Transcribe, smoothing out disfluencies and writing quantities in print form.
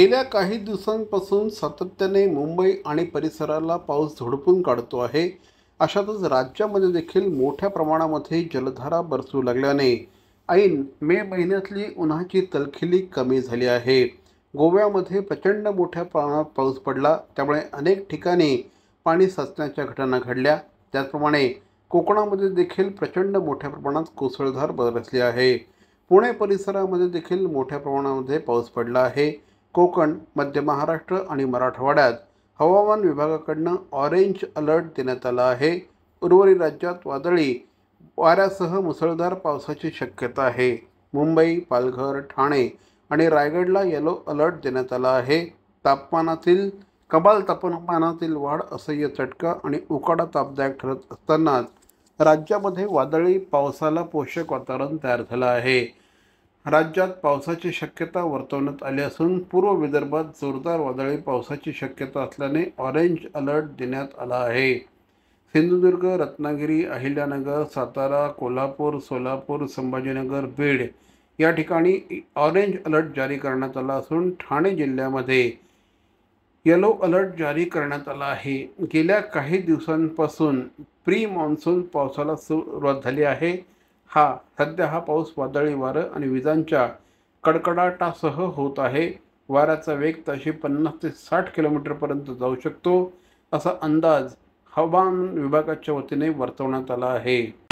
गेल्या काही दिवसांपासून सातत्याने मुंबई आणि परिसराला पाऊस झोडपून काढतो आहे. अशातच राज्यामध्ये देखील मोठ्या प्रमाणामध्ये जलधारा बरसू लागल्याने ऐन मे महिन्यातली उन्हाची तलखिली कमी झाली आहे. गोव्यामध्ये प्रचंड मोठ्या प्रमाणात पाऊस पडला, त्यामुळे अनेक ठिकाणी पाणी साचण्याच्या घटना घडल्या. त्याचप्रमाणे कोकणामध्ये देखील प्रचंड मोठ्या प्रमाणात कोसळधार बरसली आहे. पुणे परिसरामध्ये देखील मोठ्या प्रमाणामध्ये पाऊस पडला आहे. कोकण, मध्य महाराष्ट्र आणि मराठवाड्यात हवामान विभागाकडून ऑरेंज अलर्ट देण्यात आला आहे. उर्वरित राज्यात वादळी वाऱ्यासह मुसळधार पावसाची शक्यता आहे. मुंबई, पालघर, ठाणे आणि रायगडला येलो अलर्ट देण्यात आला आहे. कमाल तापमानातील वाढ असह्य चटका आणि उकाडा तापदायक ठरत असतानाच राज्यामध्ये वादळी पावसाला पोषक वातावरण तयार झालं आहे. राज्यात पावसाची शक्यता वर्तवण्यात आली असून पूर्व विदर्भात जोरदार वादळी पावसाची शक्यता असल्याने ऑरेंज अलर्ट देण्यात आला आहे. सिंधुदुर्ग, रत्नागिरी, अहिल्यानगर, सातारा, कोल्हापूर, सोलापूर, संभाजीनगर, बीड या ठिकाणी ऑरेंज अलर्ट जारी करण्यात आला असून ठाणे जिल्ह्यामध्ये येलो अलर्ट जारी करण्यात आला आहे. गेल्या काही दिवसांपासून प्री मान्सून पावसाला सुरुवात झाली आहे. सध्या हा पाऊस वादळी वारं आणि विजांच्या कडकडाटासह होत आहे. वाऱ्याचा वेग ताशी 50 ते 60 किलोमीटरपर्यंत जाऊ शकतो, असा अंदाज हवामान विभागाच्या वतीने वर्तवण्यात आला आहे.